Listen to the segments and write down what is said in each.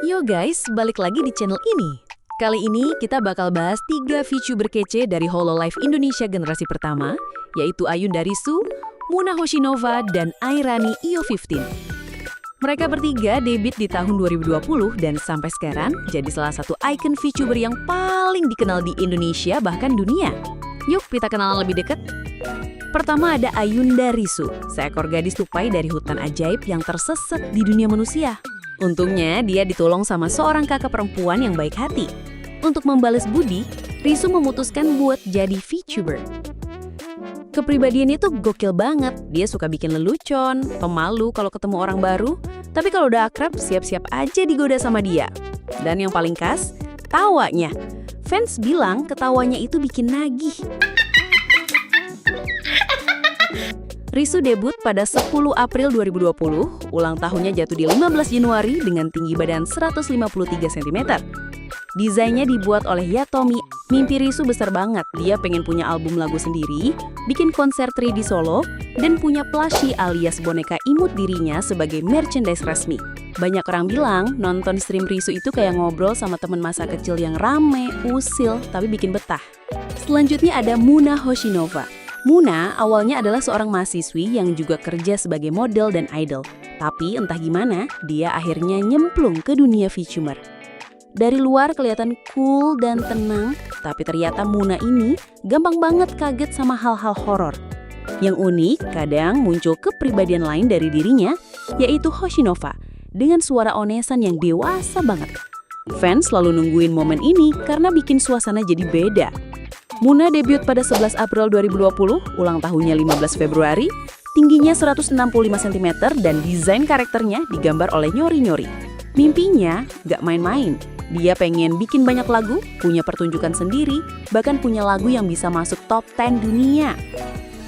Yo guys, balik lagi di channel ini. Kali ini kita bakal bahas 3 VTuber kece dari Hololive Indonesia generasi pertama, yaitu Ayunda Risu, Muna Hoshinova, dan Airani Io15. Mereka bertiga debut di tahun 2020 dan sampai sekarang jadi salah satu ikon VTuber yang paling dikenal di Indonesia bahkan dunia. Yuk kita kenalan lebih dekat. Pertama ada Ayunda Risu, seekor gadis tupai dari hutan ajaib yang tersesat di dunia manusia. Untungnya dia ditolong sama seorang kakak perempuan yang baik hati. Untuk membalas budi, Risu memutuskan buat jadi VTuber. Kepribadiannya tuh gokil banget. Dia suka bikin lelucon, pemalu kalau ketemu orang baru, tapi kalau udah akrab siap-siap aja digoda sama dia. Dan yang paling khas, tawanya. Fans bilang ketawanya itu bikin nagih. Risu debut pada 10 April 2020, ulang tahunnya jatuh di 15 Januari dengan tinggi badan 153 cm. Desainnya dibuat oleh Yatomi. Mimpi Risu besar banget, dia pengen punya album lagu sendiri, bikin konser 3D solo, dan punya plushie alias boneka imut dirinya sebagai merchandise resmi. Banyak orang bilang nonton stream Risu itu kayak ngobrol sama teman masa kecil yang rame, usil, tapi bikin betah. Selanjutnya ada Muna Hoshinova. Muna awalnya adalah seorang mahasiswi yang juga kerja sebagai model dan idol. Tapi entah gimana, dia akhirnya nyemplung ke dunia VTuber. Dari luar kelihatan cool dan tenang, tapi ternyata Muna ini gampang banget kaget sama hal-hal horor. Yang unik, kadang muncul kepribadian lain dari dirinya, yaitu Hoshinova, dengan suara onesan yang dewasa banget. Fans selalu nungguin momen ini karena bikin suasana jadi beda. Muna debut pada 11 April 2020, ulang tahunnya 15 Februari, tingginya 165 cm dan desain karakternya digambar oleh Nyori-Nyori. Mimpinya gak main-main, dia pengen bikin banyak lagu, punya pertunjukan sendiri, bahkan punya lagu yang bisa masuk top 10 dunia.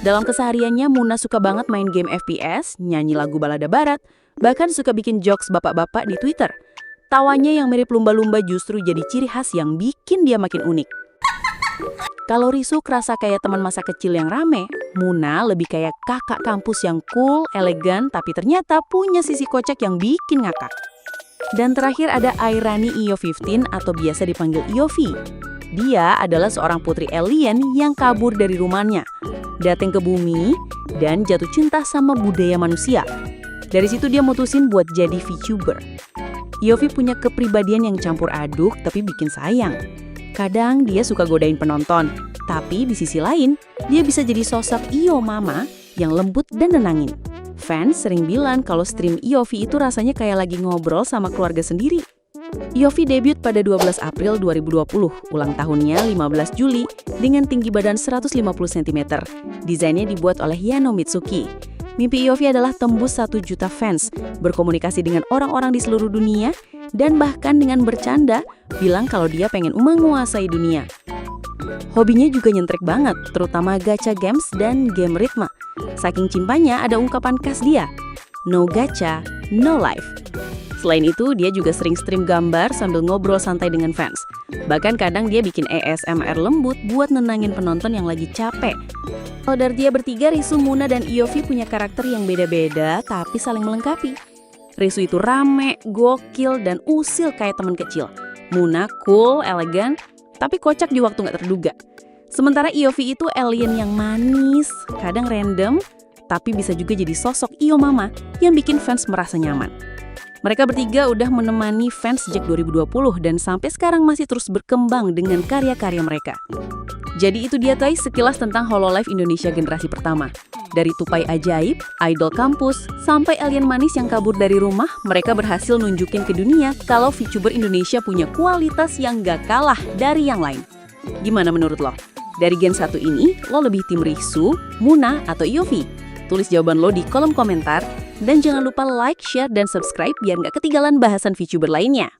Dalam kesehariannya, Muna suka banget main game FPS, nyanyi lagu balada barat, bahkan suka bikin jokes bapak-bapak di Twitter. Tawanya yang mirip lumba-lumba justru jadi ciri khas yang bikin dia makin unik. Kalau Risu kerasa kayak teman masa kecil yang rame, Muna lebih kayak kakak kampus yang cool, elegan, tapi ternyata punya sisi kocak yang bikin ngakak. Dan terakhir ada Airani Io15 atau biasa dipanggil Iovi. Dia adalah seorang putri alien yang kabur dari rumahnya, datang ke bumi, dan jatuh cinta sama budaya manusia. Dari situ dia mutusin buat jadi VTuber. Iovi punya kepribadian yang campur aduk tapi bikin sayang. Kadang dia suka godain penonton, tapi di sisi lain, dia bisa jadi sosok Io Mama yang lembut dan nenangin. Fans sering bilang kalau stream Iovi itu rasanya kayak lagi ngobrol sama keluarga sendiri. Iovi debut pada 12 April 2020, ulang tahunnya 15 Juli, dengan tinggi badan 150 cm. Desainnya dibuat oleh Yano Mitsuki. Mimpi Iovi adalah tembus 1 juta fans, berkomunikasi dengan orang-orang di seluruh dunia, dan bahkan dengan bercanda bilang kalau dia pengen menguasai dunia. Hobinya juga nyentrek banget, terutama gacha games dan game ritme. Saking cintanya ada ungkapan khas dia, no gacha, no life. Selain itu, dia juga sering stream gambar sambil ngobrol santai dengan fans. Bahkan kadang dia bikin ASMR lembut buat nenangin penonton yang lagi capek. Kalau dari dia bertiga, Risu, Muna, dan Iovi punya karakter yang beda-beda tapi saling melengkapi. Risu itu rame, gokil, dan usil kayak teman kecil. Muna cool, elegan, tapi kocak di waktu gak terduga. Sementara Iovi itu alien yang manis, kadang random, tapi bisa juga jadi sosok Io Mama yang bikin fans merasa nyaman. Mereka bertiga udah menemani fans sejak 2020 dan sampai sekarang masih terus berkembang dengan karya-karya mereka. Jadi itu dia guys sekilas tentang Hololive Indonesia generasi pertama. Dari tupai ajaib, idol kampus, sampai alien manis yang kabur dari rumah, mereka berhasil nunjukin ke dunia kalau VTuber Indonesia punya kualitas yang gak kalah dari yang lain. Gimana menurut lo? Dari Gen 1 ini, lo lebih tim Risu, Muna, atau Iovi? Tulis jawaban lo di kolom komentar, dan jangan lupa like, share, dan subscribe biar gak ketinggalan bahasan VTuber lainnya.